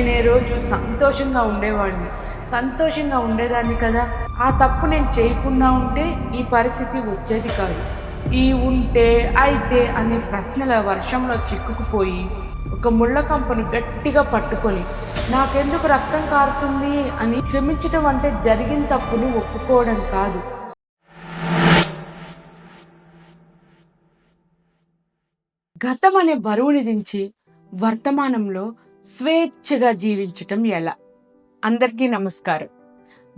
నేను ఏ రోజు సంతోషంగా ఉండేవాడిని, సంతోషంగా ఉండేదాన్ని కదా. ఆ తప్పు నేను చేయకుండా ఉంటే ఈ పరిస్థితి వచ్చేది కాదు. ఈ ఉంటే అయితే అనే ప్రశ్నల వర్షంలో చిక్కుకుపోయి ఒక ముళ్ళ కంపను గట్టిగా పట్టుకొని నాకెందుకు రక్తం కారుతుంది అని క్షమించడం అంటే జరిగిన తప్పుని ఒప్పుకోవడం కాదు. గతం అనే బరువుని దించి వర్తమానంలో స్వేచ్ఛగా జీవించటం ఎలా? అందరికీ నమస్కారం.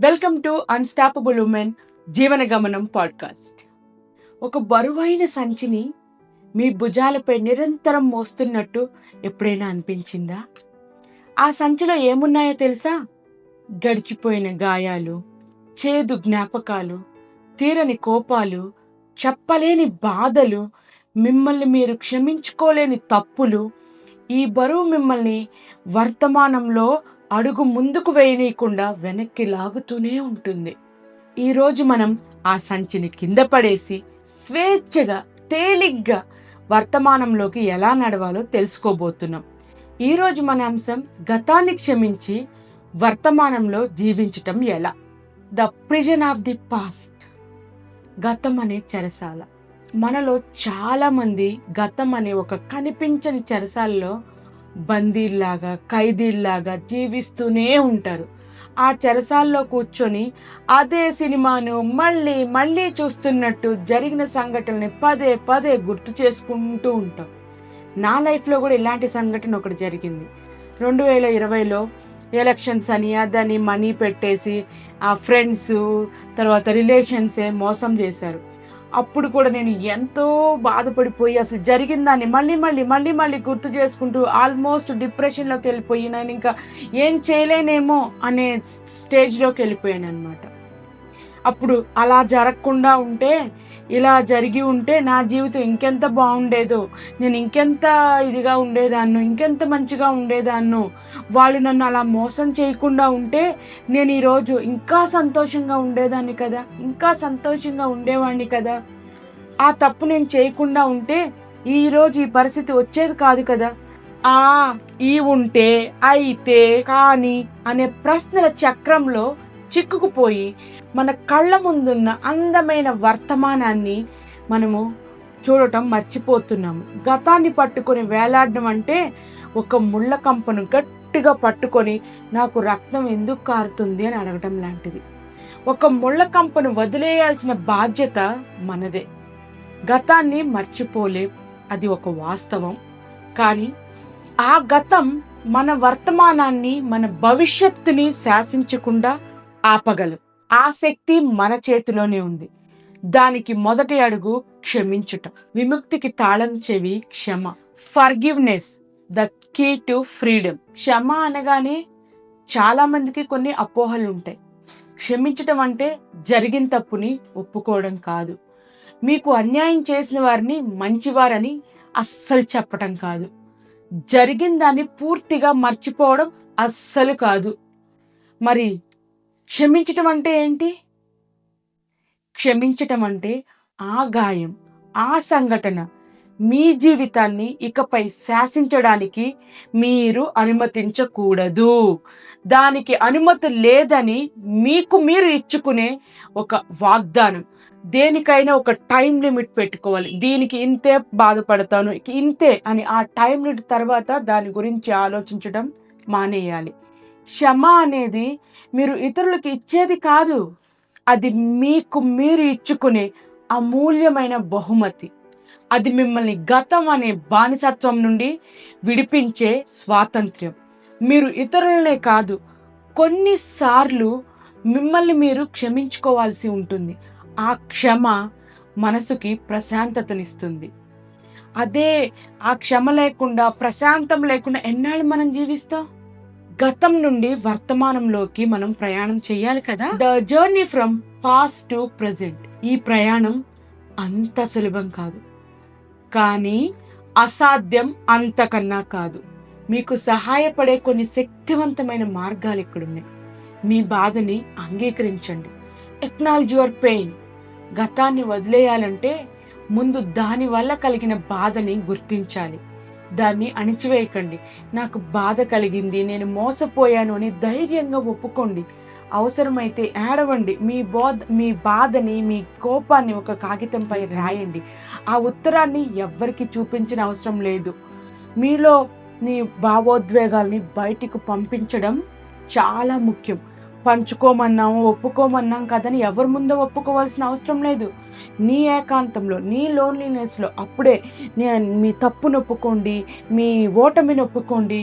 వెల్కమ్ టు అన్స్టాపబుల్ ఉమెన్ జీవన గమనం పాడ్కాస్ట్. ఒక బరువైన సంచిని మీ భుజాలపై నిరంతరం మోస్తున్నట్టు ఎప్పుడైనా అనిపించిందా? ఆ సంచిలో ఏమున్నాయో తెలుసా? గడిచిపోయిన గాయాలు, చేదు జ్ఞాపకాలు, తీరని కోపాలు, చెప్పలేని బాధలు, మిమ్మల్ని మీరు క్షమించుకోలేని తప్పులు. ఈ బరువు మిమ్మల్ని వర్తమానంలో అడుగు ముందుకు వేయనీయకుండా వెనక్కి లాగుతూనే ఉంటుంది. ఈరోజు మనం ఆ సంచిని కింద పడేసి స్వేచ్ఛగా తేలిగ్గా వర్తమానంలోకి ఎలా నడవాలో తెలుసుకోబోతున్నాం. ఈరోజు మన అంశం గతాన్ని క్షమించి వర్తమానంలో జీవించటం ఎలా. The prison of the past. గతం అనే చెరసాల. మనలో చాలామంది గతం అనే ఒక కనిపించని చెరసాలలో బందీల్లాగా ఖైదీల్లాగా జీవిస్తూనే ఉంటారు. ఆ చెరసాల్లో కూర్చొని అదే సినిమాను మళ్ళీ మళ్ళీ చూస్తున్నట్టు జరిగిన సంఘటనని పదే పదే గుర్తు చేసుకుంటూ ఉంటాం. నా లైఫ్లో కూడా ఇలాంటి సంఘటన ఒకటి జరిగింది. 2020లో ఎలక్షన్స్ అని అదని మనీ పెట్టేసి ఆ ఫ్రెండ్స్ తర్వాత రిలేషన్సే మోసం చేశారు. అప్పుడు కూడా నేను ఎంతో బాధపడిపోయి అసలు జరిగిన దాన్ని మళ్ళీ గుర్తు చేసుకుంటూ ఆల్మోస్ట్ డిప్రెషన్లోకి వెళ్ళిపోయి నేను ఇంకా ఏం చేయలేనేమో అనే స్టేజ్లోకి వెళ్ళిపోయాను అనమాట. అప్పుడు అలా జరగకుండా ఉంటే, ఇలా జరిగి ఉంటే నా జీవితం ఇంకెంత బాగుండేదో, నేను ఇంకెంత ఇదిగా ఉండేదాన్ను, ఇంకెంత మంచిగా ఉండేదాన్ను. వాళ్ళు నన్ను అలా మోసం చేయకుండా ఉంటే నేను ఈరోజు ఇంకా సంతోషంగా ఉండేదాన్ని కదా, ఇంకా సంతోషంగా ఉండేవాడిని కదా. ఆ తప్పు నేను చేయకుండా ఉంటే ఈరోజు ఈ పరిస్థితి వచ్చేది కాదు కదా. ఈ ఉంటే అయితే కానీ అనే ప్రశ్నల చక్రంలో చిక్కుకుపోయి మన కళ్ళ ముందున్న అందమైన వర్తమానాన్ని మనము చూడటం మర్చిపోతున్నాము. గతాన్ని పట్టుకొని వేలాడడం అంటే ఒక ముళ్ళ కంపను గట్టిగా పట్టుకొని నాకు రక్తం ఎందుకు కారుతుంది అని అడగటం లాంటిది. ఒక ముళ్ళ కంపను వదిలేయాల్సిన బాధ్యత మనదే. గతాన్ని మర్చిపోలేం, అది ఒక వాస్తవం. కానీ ఆ గతం మన వర్తమానాన్ని, మన భవిష్యత్తుని శాసించకుండా ఆపగలం. ఆ శక్తి మన చేతిలోనే ఉంది. దానికి మొదటి అడుగు క్షమించుట. విముక్తికి తాళం చెవి క్షమ. Forgiveness the key to freedom. క్షమ అనగానే చాలా మందికి కొన్ని అపోహలు ఉంటాయి. క్షమించటం అంటే జరిగిన తప్పుని ఒప్పుకోవడం కాదు. మీకు అన్యాయం చేసిన వారిని మంచివారని అస్సలు చెప్పటం కాదు. జరిగిన దాన్ని పూర్తిగా మర్చిపోవడం అస్సలు కాదు. మరి క్షమించటం అంటే ఏంటి? క్షమించటం అంటే ఆ గాయం, ఆ సంఘటన మీ జీవితాన్ని ఇకపై శాసించడానికి మీరు అనుమతించకూడదు. దానికి అనుమతి లేదని మీకు మీరు ఇచ్చుకునే ఒక వాగ్దానం. దేనికైనా ఒక టైం లిమిట్ పెట్టుకోవాలి. దీనికి ఇంతే బాధపడతాను, ఇంతే అని ఆ టైం లిమిట్ తర్వాత దాని గురించి ఆలోచించడం మానేయాలి. క్షమ అనేది మీరు ఇతరులకు ఇచ్చేది కాదు, అది మీకు మీరు ఇచ్చుకునే అమూల్యమైన బహుమతి. అది మిమ్మల్ని గతం అనే బానిసత్వం నుండి విడిపించే స్వాతంత్ర్యం. మీరు ఇతరులనే కాదు, కొన్నిసార్లు మిమ్మల్ని మీరు క్షమించుకోవాల్సి ఉంటుంది. ఆ క్షమ మనసుకి ప్రశాంతతనిస్తుంది. అదే ఆ క్షమ లేకుండా, ప్రశాంతం లేకుండా ఎన్నాళ్ళు మనం జీవిస్తాం? గతం నుండి వర్తమానంలోకి మనం ప్రయాణం చేయాలి కదా. The journey from past to present. ఈ ప్రయాణం అంత సులభం కాదు, కానీ అసాధ్యం అంతకన్నా కాదు. మీకు సహాయపడే కొన్ని శక్తివంతమైన మార్గాలు ఇక్కడున్నాయి. మీ బాధని అంగీకరించండి. Acknowledge your pain. గతాన్ని వదిలేయాలంటే ముందు దాని వల్ల కలిగిన బాధని గుర్తించాలి. దాన్ని అణిచివేయకండి. నాకు బాధ కలిగింది, నేను మోసపోయాను అని ధైర్యంగా ఒప్పుకోండి. అవసరమైతే ఏడవండి. మీ బాధని, మీ కోపాన్ని ఒక కాగితంపై రాయండి. ఆ ఉత్తరాన్ని ఎవ్వరికి చూపించిన అవసరం లేదు. మీలో నీ భావోద్వేగాల్ని బయటికి పంపించడం చాలా ముఖ్యం. పంచుకోమన్నాము, ఒప్పుకోమన్నాం కదని ఎవరి ముందో ఒప్పుకోవాల్సిన అవసరం లేదు. నీ ఏకాంతంలో, నీ లోన్లీనెస్లో అప్పుడే మీ తప్పును ఒప్పుకోండి, మీ ఓటమిని ఒప్పుకోండి,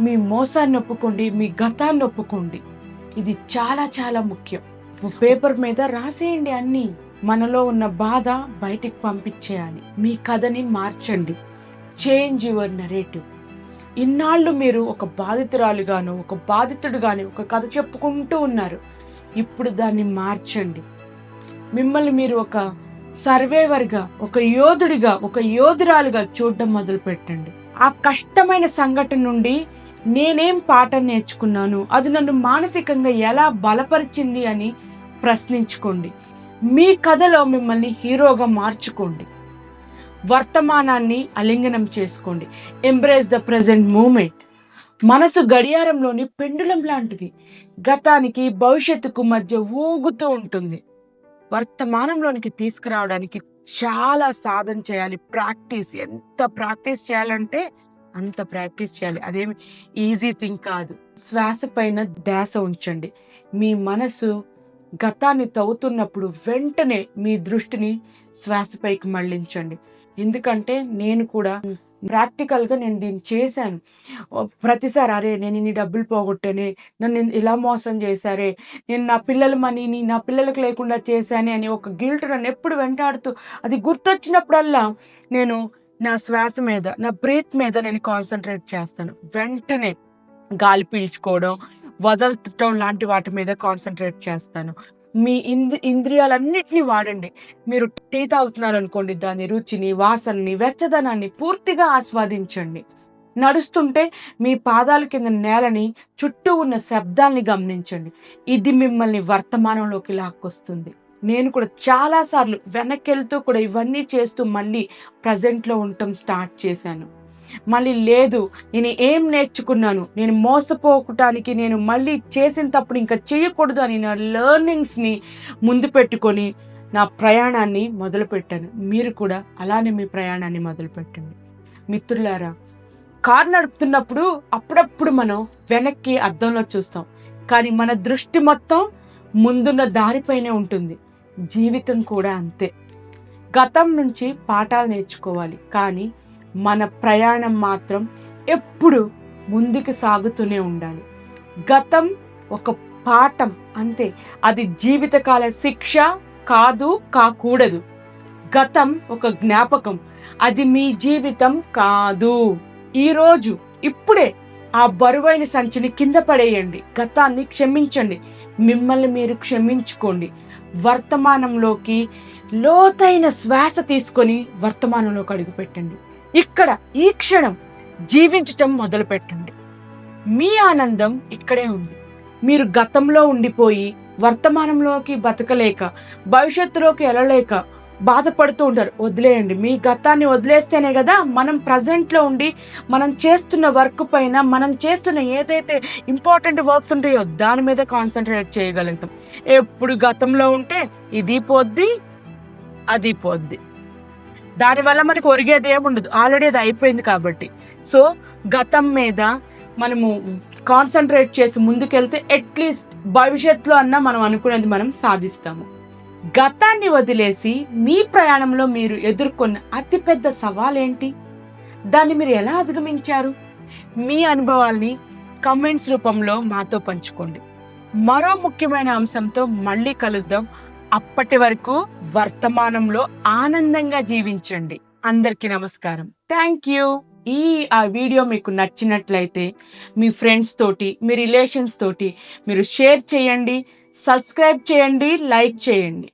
మీ మోసాన్ని ఒప్పుకోండి, మీ గతాన్ని ఒప్పుకోండి. ఇది చాలా చాలా ముఖ్యం. పేపర్ మీద రాసేయండి అన్నీ. మనలో ఉన్న బాధ బయటికి పంపించేయాలి. మీ కథని మార్చండి. Change your narrative. ఇన్నాళ్ళు మీరు ఒక బాధితురాలుగాను, ఒక బాధితుడుగాను ఒక కథ చెప్పుకుంటూ ఉన్నారు. ఇప్పుడు దాన్ని మార్చండి. మిమ్మల్ని మీరు ఒక సర్వేవర్గా, ఒక యోధుడిగా, ఒక యోధురాలుగా చూడడం మొదలు పెట్టండి. ఆ కష్టమైన సంఘటన నుండి నేనేం పాఠం నేర్చుకున్నాను, అది నన్ను మానసికంగా ఎలా బలపరిచింది అని ప్రశ్నించుకోండి. మీ కథలో మిమ్మల్ని హీరోగా మార్చుకోండి. వర్తమానాన్ని ఆలింగనం చేసుకోండి. Embrace the present moment. మనసు గడియారంలోని పెండులం లాంటిది. గతానికి భవిష్యత్తుకు మధ్య ఊగుతూ ఉంటుంది. వర్తమానంలోనికి తీసుకురావడానికి చాలా సాధన చేయాలి. ప్రాక్టీస్, ఎంత ప్రాక్టీస్ చేయాలంటే అంత ప్రాక్టీస్ చేయాలి. అదేమి ఈజీ థింగ్ కాదు. శ్వాస పైన ధ్యాస ఉంచండి. మీ మనసు గతాన్ని తవ్వుతున్నప్పుడు వెంటనే మీ దృష్టిని శ్వాసపైకి మళ్లించండి. ఎందుకంటే నేను కూడా ప్రాక్టికల్గా నేను దీన్ని చేశాను. ప్రతిసారి అరే నేను ఇన్ని డబ్బులు పోగొట్టానే, నన్ను ఇలా మోసం చేశారే, నేను నా పిల్లల మనీని నా పిల్లలకు లేకుండా చేశానే అని ఒక గిల్ట్ నన్ను ఎప్పుడు వెంటాడుతూ, అది గుర్తొచ్చినప్పుడల్లా నేను నా శ్వాస మీద, నా బ్రీత్ మీద నేను కాన్సన్ట్రేట్ చేస్తాను. వెంటనే గాలి పీల్చుకోవడం, వదలటం లాంటి వాటి మీద కాన్సన్ట్రేట్ చేస్తాను. మీ ఇంద్రియాలన్నిటినీ వాడండి. మీరు టీ తాగుతున్నారు అనుకోండి, దాని రుచిని, వాసనని, వెచ్చదనాన్ని పూర్తిగా ఆస్వాదించండి. నడుస్తుంటే మీ పాదాల కింద నేలని, చుట్టూ ఉన్న శబ్దాల్ని గమనించండి. ఇది మిమ్మల్ని వర్తమానంలోకి లాక్కొస్తుంది. నేను కూడా చాలాసార్లు వెనక్కి వెళ్తూ కూడా ఇవన్నీ చేస్తూ మళ్ళీ ప్రజెంట్లో ఉండటం స్టార్ట్ చేశాను. మళ్ళీ లేదు, నేను ఏం నేర్చుకున్నాను, నేను మోసపోకటానికి నేను మళ్ళీ చేసిన తప్పుడు ఇంకా చేయకూడదు అని నా లెర్నింగ్స్ని ముందు పెట్టుకొని నా ప్రయాణాన్ని మొదలుపెట్టాను. మీరు కూడా అలానే మీ ప్రయాణాన్ని మొదలుపెట్టండి. మిత్రులారా, కారు నడుపుతున్నప్పుడు అప్పుడప్పుడు మనం వెనక్కి అద్దంలో చూస్తాం, కానీ మన దృష్టి మొత్తం ముందున్న దారిపైనే ఉంటుంది. జీవితం కూడా అంతే. గతం నుంచి పాఠాలు నేర్చుకోవాలి, కానీ మన ప్రయాణం మాత్రం ఎప్పుడు ముందుకు సాగుతూనే ఉండాలి. గతం ఒక పాఠం అంతే, అది జీవితకాల శిక్ష కాకూడదు. గతం ఒక జ్ఞాపకం, అది మీ జీవితం కాదు. ఈరోజు ఇప్పుడే ఆ బరువైన సంచిని కింద పడేయండి. గతాన్ని క్షమించండి. మిమ్మల్ని మీరు క్షమించుకోండి. వర్తమానంలోకి లోతైన శ్వాస తీసుకొని వర్తమానంలోకి అడుగుపెట్టండి. ఇక్కడ ఈ క్షణం జీవించటం మొదలు పెట్టండి. మీ ఆనందం ఇక్కడే ఉంది. మీరు గతంలో ఉండిపోయి వర్తమానంలోకి బతకలేక, భవిష్యత్తులోకి వెళ్ళలేక బాధపడుతూ ఉంటారు. వదిలేయండి. మీ గతాన్ని వదిలేస్తేనే కదా మనం ప్రజెంట్లో ఉండి మనం చేస్తున్న వర్క్ పైన, మనం చేస్తున్న ఏదైతే ఇంపార్టెంట్ వర్క్స్ ఉంటాయో దాని మీద కాన్సన్ట్రేట్ చేయగలుగుతాం. ఎప్పుడు గతంలో ఉంటే ఇది పోద్ది, అది పోద్ది. దానివల్ల మనకు ఒరిగేది ఏముండదు. ఆల్రెడీ అది అయిపోయింది కాబట్టి. సో గతం మీద మనము కాన్సన్ట్రేట్ చేసి ముందుకెళ్తే అట్లీస్ట్ భవిష్యత్తులో అన్నా మనం అనుకునేది మనం సాధిస్తాము. గతాన్ని వదిలేసి మీ ప్రయాణంలో మీరు ఎదుర్కొన్న అతిపెద్ద సవాల్ ఏంటి? దాన్ని మీరు ఎలా అధిగమించారు? మీ అనుభవాల్ని కమెంట్స్ రూపంలో మాతో పంచుకోండి. మరో ముఖ్యమైన అంశంతో మళ్ళీ కలుద్దాం. అప్పటి వరకు వర్తమానంలో ఆనందంగా జీవించండి. అందరికీ నమస్కారం. Thank you. ఆ వీడియో మీకు నచ్చినట్లయితే మీ ఫ్రెండ్స్ తోటి, మీ రిలేషన్స్ తోటి మీరు షేర్ చేయండి, సబ్స్క్రైబ్ చేయండి, లైక్ చేయండి.